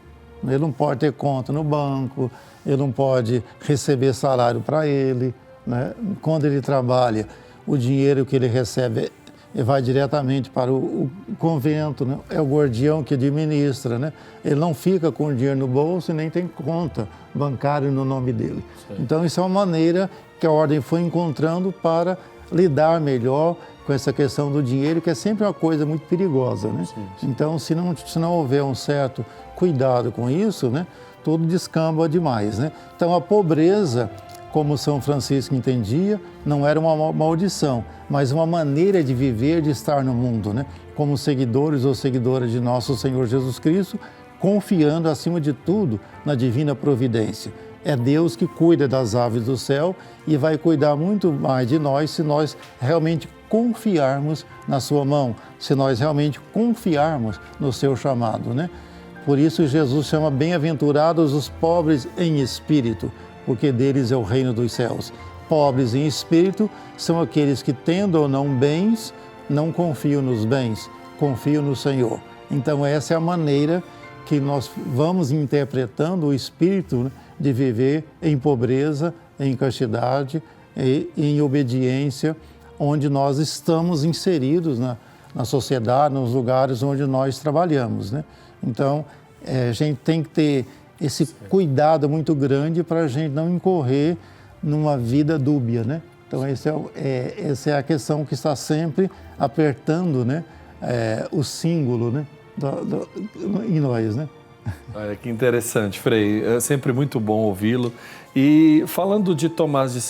Ele não pode ter conta no banco, ele não pode receber salário para ele, né? Quando ele trabalha, o dinheiro que ele recebe vai diretamente para o convento, né? É o guardião que administra, né? Ele não fica com o dinheiro no bolso e nem tem conta bancária no nome dele. Sim. Então, isso é uma maneira que a ordem foi encontrando para lidar melhor com essa questão do dinheiro, que é sempre uma coisa muito perigosa, né? Sim. Então, se não houver um certo cuidado com isso, né, tudo descamba demais, né? Então, a pobreza, como São Francisco entendia, não era uma maldição, mas uma maneira de viver, de estar no mundo, né? Como seguidores ou seguidoras de nosso Senhor Jesus Cristo, confiando, acima de tudo, na divina providência. É Deus que cuida das aves do céu e vai cuidar muito mais de nós se nós realmente confiarmos na sua mão, se nós realmente confiarmos no seu chamado, né? Por isso Jesus chama bem-aventurados os pobres em espírito, porque deles é o reino dos céus. Pobres em espírito são aqueles que, tendo ou não bens, não confiam nos bens, confiam no Senhor. Então essa é a maneira que nós vamos interpretando o espírito, né, de viver em pobreza, em castidade e em obediência, onde nós estamos inseridos na sociedade, nos lugares onde nós trabalhamos, né? Então, a gente tem que ter esse cuidado muito grande para a gente não incorrer numa vida dúbia, né? Então, essa é a questão que está sempre apertando, né, o símbolo, né, em nós, né? Olha, que interessante, Frei. É sempre muito bom ouvi-lo. E falando de Tomás de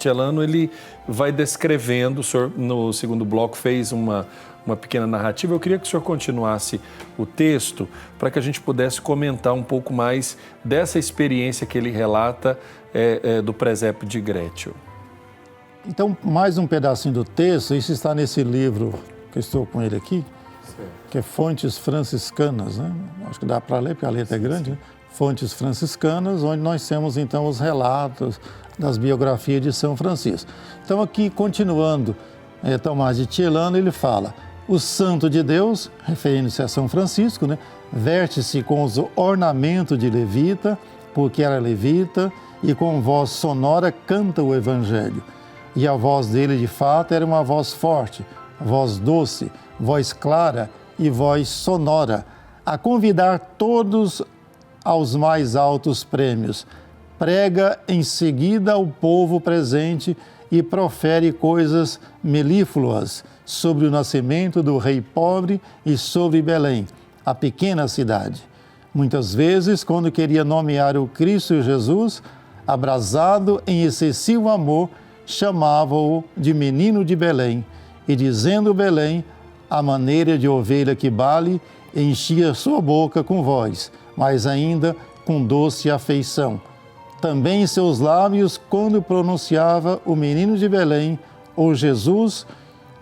Celano, ele vai descrevendo, o senhor no segundo bloco fez uma pequena narrativa. Eu queria que o senhor continuasse o texto para que a gente pudesse comentar um pouco mais dessa experiência que ele relata do presépio de Grétio. Então, mais um pedacinho do texto, isso está nesse livro que eu estou com ele aqui, que é Fontes Franciscanas, né? Acho que dá para ler, porque a letra é grande, né? Fontes Franciscanas, onde nós temos então os relatos das biografias de São Francisco. Então aqui, continuando, Tomás de Celano, ele fala: o santo de Deus, referindo-se a São Francisco, né, veste-se com os ornamentos de levita, porque era levita, e com voz sonora canta o evangelho. E a voz dele, de fato, era uma voz forte, voz doce, voz clara e voz sonora, a convidar todos aos mais altos prêmios. Prega em seguida ao povo presente e profere coisas melífluas sobre o nascimento do rei pobre e sobre Belém, a pequena cidade. Muitas vezes, quando queria nomear o Cristo Jesus, abrasado em excessivo amor, chamava-o de menino de Belém, e dizendo Belém, à maneira de ovelha que bale, enchia sua boca com voz, mas ainda com doce afeição. Também em seus lábios, quando pronunciava o menino de Belém, ou Jesus,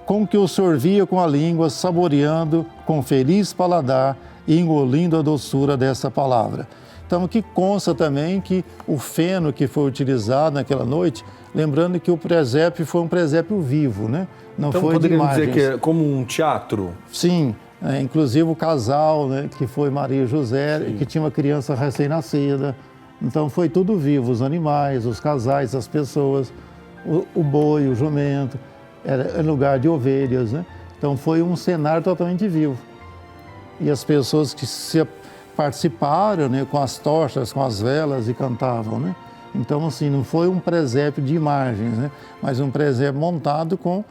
com que o sorvia com a língua, saboreando com feliz paladar e engolindo a doçura dessa palavra. Então, que consta também que o feno que foi utilizado naquela noite, lembrando que o presépio foi um presépio vivo, né? Não então, foi de poderíamos imagens. dizer que é como um teatro? Sim, inclusive o casal, né, que foi Maria e José, sim, que tinha uma criança recém-nascida. Então, foi tudo vivo, os animais, os casais, as pessoas, o boi, o jumento, era lugar de ovelhas, né? Então, foi um cenário totalmente vivo. E as pessoas que se participaram, né, com as tochas, com as velas e cantavam, né? Então, assim, não foi um presépio de imagens, né, mas um presépio montado com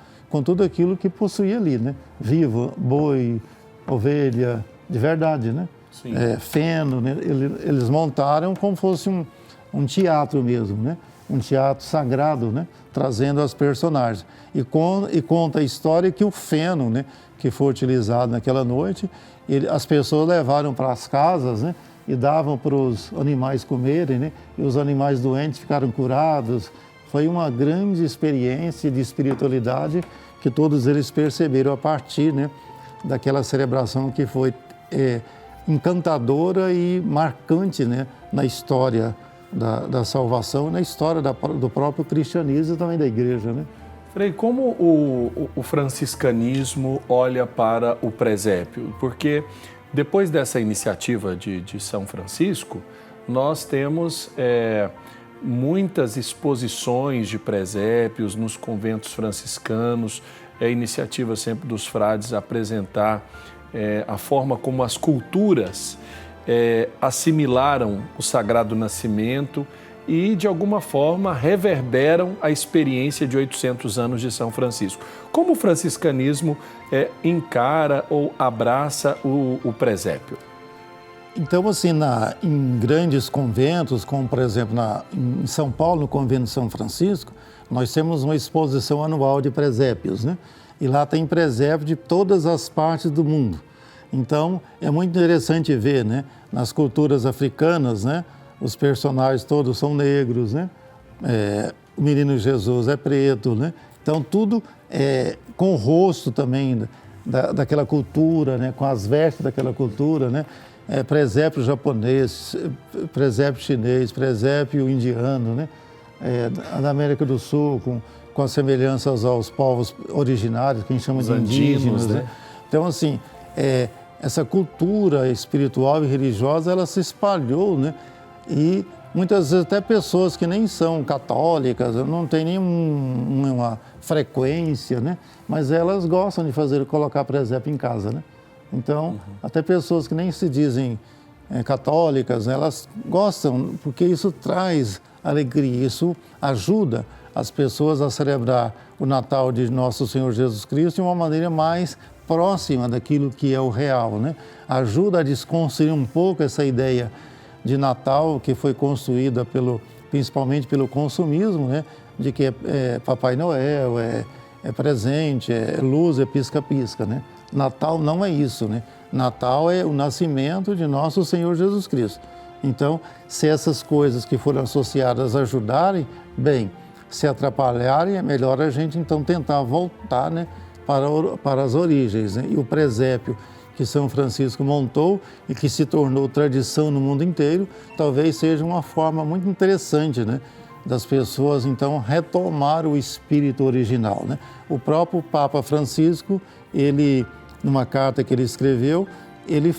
tudo aquilo que possuía ali, né? Vivo, boi, ovelha, de verdade, né? Sim. Feno, né? Eles montaram como fosse um teatro mesmo, né? Um teatro sagrado, né? Trazendo as personagens. E conta a história que o feno, né, que foi utilizado naquela noite, as pessoas levaram para as casas, né, e davam para os animais comerem, né, e os animais doentes ficaram curados. Foi uma grande experiência de espiritualidade que todos eles perceberam a partir, né, daquela celebração que foi encantadora e marcante, né, na história da salvação e na história do próprio cristianismo e também da igreja, né? Frei, como o franciscanismo olha para o presépio? Porque depois dessa iniciativa de São Francisco, nós temos muitas exposições de presépios nos conventos franciscanos, a iniciativa sempre dos frades apresentar a forma como as culturas assimilaram o Sagrado Nascimento e, de alguma forma, reverberam a experiência de 800 anos de São Francisco. Como o franciscanismo encara ou abraça o presépio? Então, assim, em grandes conventos, como, por exemplo, em São Paulo, no convento de São Francisco, nós temos uma exposição anual de presépios, né? E lá tem presépio de todas as partes do mundo. Então, é muito interessante ver, né? Nas culturas africanas, né? Os personagens todos são negros, né? O menino Jesus é preto, né? Então, tudo com o rosto também daquela cultura, né? Com as vestes daquela cultura, né? Presépio japonês, presépio chinês, presépio indiano, né? Da América do Sul, com as semelhanças aos povos originários, que a gente chama de indígenas, né? Então, assim, essa cultura espiritual e religiosa, ela se espalhou, né? E muitas vezes até pessoas que nem são católicas, não tem nenhuma frequência, né? Mas elas gostam de colocar presépio em casa, né? Então, até pessoas que nem se dizem católicas, elas gostam, porque isso traz alegria, isso ajuda as pessoas a celebrar o Natal de Nosso Senhor Jesus Cristo de uma maneira mais próxima daquilo que é o real, né? Ajuda a desconstruir um pouco essa ideia de Natal que foi construída principalmente pelo consumismo, né? De que é Papai Noel, é presente, é luz, é pisca-pisca, né? Natal não é isso, né? Natal é o nascimento de Nosso Senhor Jesus Cristo. Então, se essas coisas que foram associadas ajudarem, bem, se atrapalharem, é melhor a gente então tentar voltar, né, para as origens, né? E o presépio que São Francisco montou e que se tornou tradição no mundo inteiro, talvez seja uma forma muito interessante, né, das pessoas então retomar o espírito original, né? O próprio Papa Francisco, ele, numa carta que ele escreveu, ele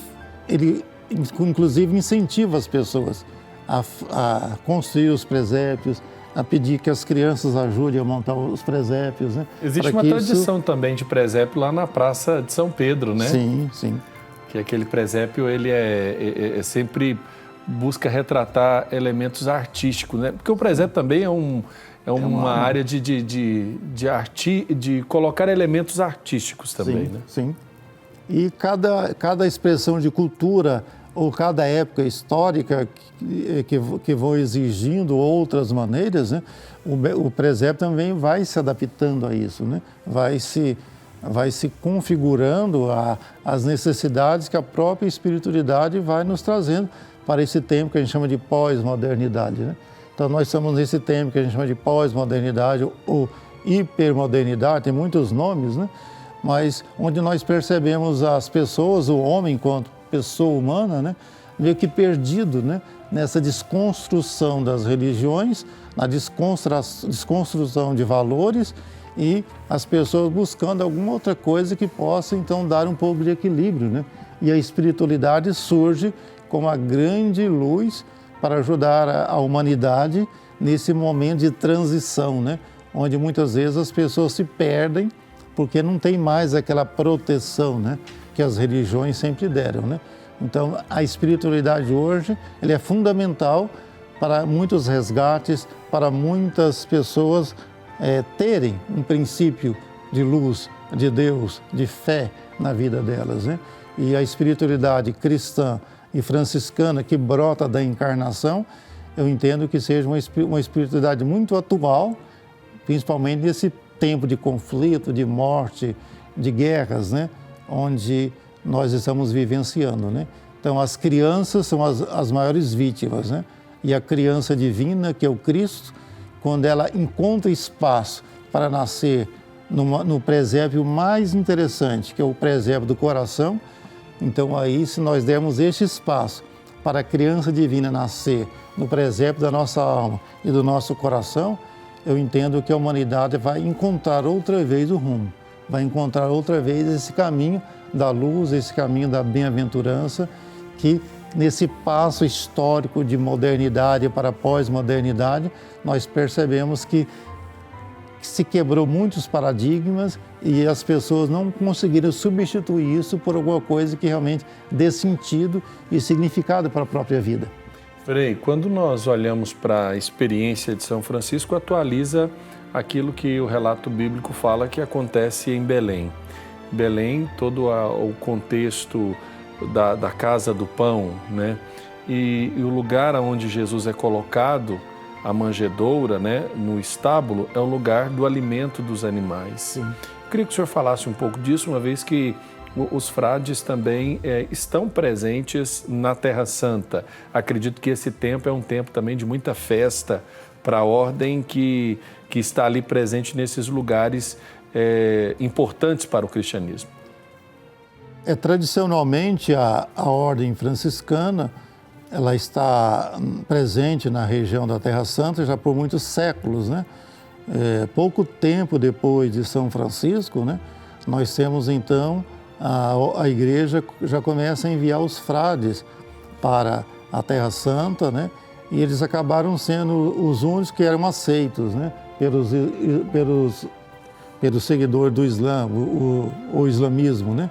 inclusive incentiva as pessoas a construir os presépios, a pedir que as crianças ajudem a montar os presépios, né? Existe uma tradição também de presépio lá na Praça de São Pedro, né? Sim, sim. Que aquele presépio, ele sempre busca retratar elementos artísticos, né? Porque o presépio também é uma área de arte, de colocar elementos artísticos também, sim, né? Sim. E cada expressão de cultura ou cada época histórica que vão exigindo outras maneiras, né? O presépio também vai se adaptando a isso, né? Vai se configurando às necessidades que a própria espiritualidade vai nos trazendo para esse tempo que a gente chama de pós-modernidade, né? Então, nós estamos nesse tempo que a gente chama de pós-modernidade ou hipermodernidade, tem muitos nomes, né? Mas onde nós percebemos as pessoas, o homem enquanto pessoa humana, né? Meio que perdido, né? Nessa desconstrução das religiões, na desconstrução de valores e as pessoas buscando alguma outra coisa que possa, então, dar um pouco de equilíbrio, né? E a espiritualidade surge como a grande luz para ajudar a humanidade nesse momento de transição, né? Onde muitas vezes as pessoas se perdem porque não tem mais aquela proteção, né? Que as religiões sempre deram, né? Então, a espiritualidade hoje, ela é fundamental para muitos resgates, para muitas pessoas terem um princípio de luz, de Deus, de fé na vida delas, né? E a espiritualidade cristã e franciscana que brota da encarnação, eu entendo que seja uma espiritualidade muito atual, principalmente nesse tempo de conflito, de morte, de guerras, né? Onde nós estamos vivenciando, né? Então, as crianças são as maiores vítimas, né? E a criança divina, que é o Cristo, quando ela encontra espaço para nascer no presépio mais interessante, que é o presépio do coração, então aí, se nós dermos este espaço para a criança divina nascer no presépio da nossa alma e do nosso coração, eu entendo que a humanidade vai encontrar outra vez o rumo, vai encontrar outra vez esse caminho da luz, esse caminho da bem-aventurança, que nesse passo histórico de modernidade para pós-modernidade, nós percebemos que se quebrou muitos paradigmas e as pessoas não conseguiram substituir isso por alguma coisa que realmente dê sentido e significado para a própria vida. Frei, quando nós olhamos para a experiência de São Francisco, atualiza aquilo que o relato bíblico fala que acontece em Belém. Belém, todo o contexto da casa do pão, né? E o lugar onde Jesus é colocado, a manjedoura, né, no estábulo, é o lugar do alimento dos animais. Sim. Eu queria que o senhor falasse um pouco disso, uma vez que os frades também estão presentes na Terra Santa. Acredito que esse tempo é um tempo também de muita festa para a ordem que está ali presente nesses lugares importantes para o cristianismo. Tradicionalmente, a ordem franciscana, ela está presente na região da Terra Santa já por muitos séculos, né? Pouco tempo depois de São Francisco, né, nós temos então a igreja já começa a enviar os frades para a Terra Santa, né? E eles acabaram sendo os únicos que eram aceitos, né, pelos seguidores do Islã, o islamismo, né?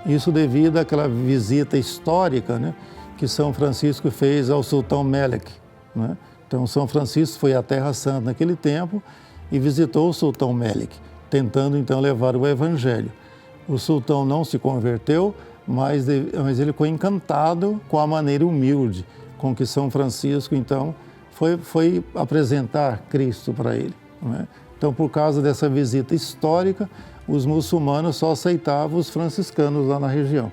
Isso devido àquela visita histórica, né, que São Francisco fez ao sultão Melick, né? Então, São Francisco foi à Terra Santa naquele tempo e visitou o sultão Melick, tentando então levar o evangelho. O sultão não se converteu, mas ele ficou encantado com a maneira humilde com que São Francisco então foi apresentar Cristo para ele, né? Então, por causa dessa visita histórica, os muçulmanos só aceitavam os franciscanos lá na região.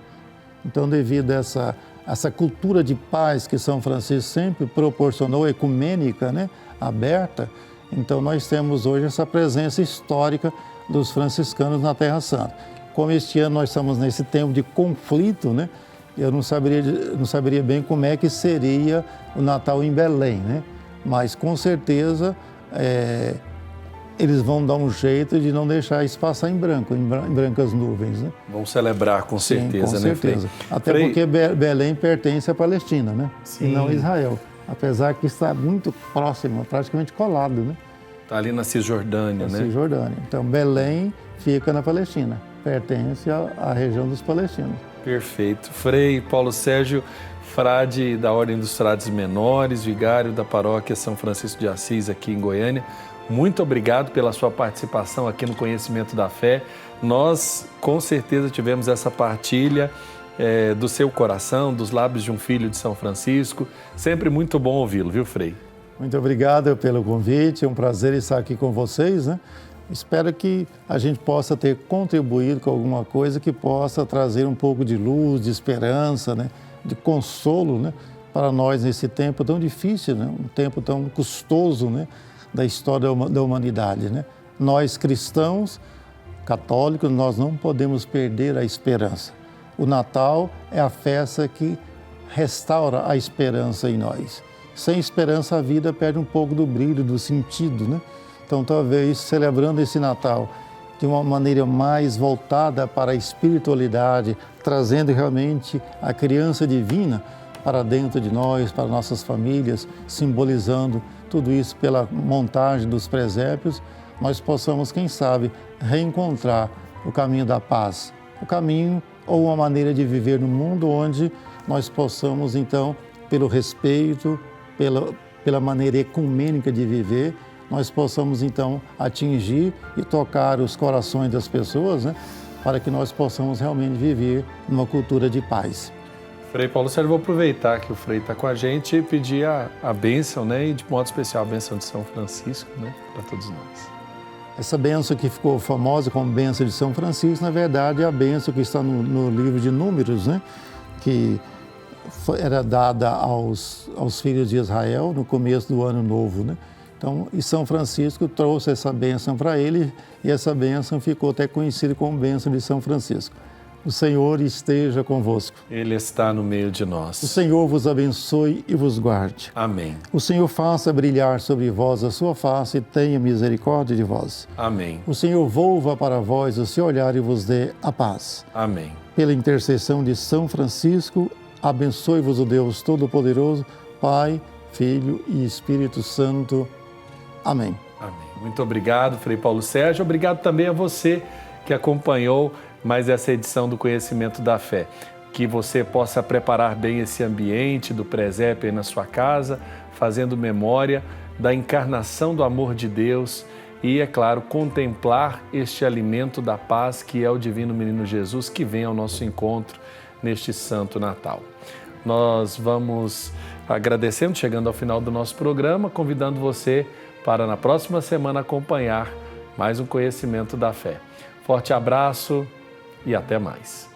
Então, devido a essa cultura de paz que São Francisco sempre proporcionou, ecumênica, né, aberta, então nós temos hoje essa presença histórica dos franciscanos na Terra Santa. Como este ano nós estamos nesse tempo de conflito, né, eu não saberia bem como é que seria o Natal em Belém, né, mas com certeza eles vão dar um jeito de não deixar isso passar em branco, em brancas nuvens, né? Vão celebrar com certeza, sim, com certeza. Até porque Belém pertence à Palestina, né? Sim. E não a Israel. Apesar que está muito próximo, praticamente colado, né? Está ali na Cisjordânia, né? Cisjordânia. Então, Belém fica na Palestina, pertence à região dos palestinos. Perfeito. Frei Paulo Sérgio, frade da Ordem dos Frades Menores, vigário da Paróquia São Francisco de Assis aqui em Goiânia. Muito obrigado pela sua participação aqui no Conhecimento da Fé. Nós, com certeza, tivemos essa partilha do seu coração, dos lábios de um filho de São Francisco. Sempre muito bom ouvi-lo, viu, Frei? Muito obrigado pelo convite, é um prazer estar aqui com vocês, né? Espero que a gente possa ter contribuído com alguma coisa que possa trazer um pouco de luz, de esperança, né? De consolo, né? Para nós nesse tempo tão difícil, né? Um tempo tão custoso, né? Da história da humanidade, né? Nós cristãos, católicos, nós não podemos perder a esperança. O Natal é a festa que restaura a esperança em nós. Sem esperança, a vida perde um pouco do brilho, do sentido, né? Então, talvez, celebrando esse Natal de uma maneira mais voltada para a espiritualidade, trazendo realmente a criança divina para dentro de nós, para nossas famílias, simbolizando tudo isso pela montagem dos presépios, nós possamos, quem sabe, reencontrar o caminho da paz, o caminho ou uma maneira de viver no mundo onde nós possamos, então, pelo respeito, pela maneira ecumênica de viver, nós possamos, então, atingir e tocar os corações das pessoas, né, para que nós possamos realmente viver numa cultura de paz. Frei Paulo Sérgio, vou aproveitar que o Frei está com a gente e pedir a bênção, né, e de modo especial a bênção de São Francisco, né, para todos nós. Essa bênção que ficou famosa como bênção de São Francisco, na verdade, é a bênção que está no livro de Números, né, que era dada aos filhos de Israel no começo do Ano Novo, né? Então, e São Francisco trouxe essa bênção para ele e essa bênção ficou até conhecida como bênção de São Francisco. O Senhor esteja convosco. Ele está no meio de nós. O Senhor vos abençoe e vos guarde. Amém. O Senhor faça brilhar sobre vós a sua face e tenha misericórdia de vós. Amém. O Senhor volva para vós o seu olhar e vos dê a paz. Amém. Pela intercessão de São Francisco, abençoe-vos o Deus Todo-Poderoso, Pai, Filho e Espírito Santo. Amém. Amém. Muito obrigado, Frei Paulo Sérgio. Obrigado também a você que acompanhou mais essa edição do Conhecimento da Fé. Que você possa preparar bem esse ambiente do presépio aí na sua casa, fazendo memória da encarnação do amor de Deus e, é claro, contemplar este alimento da paz que é o Divino Menino Jesus que vem ao nosso encontro neste Santo Natal. Nós vamos agradecendo, chegando ao final do nosso programa, convidando você para na próxima semana acompanhar mais um Conhecimento da Fé. Forte abraço e até mais.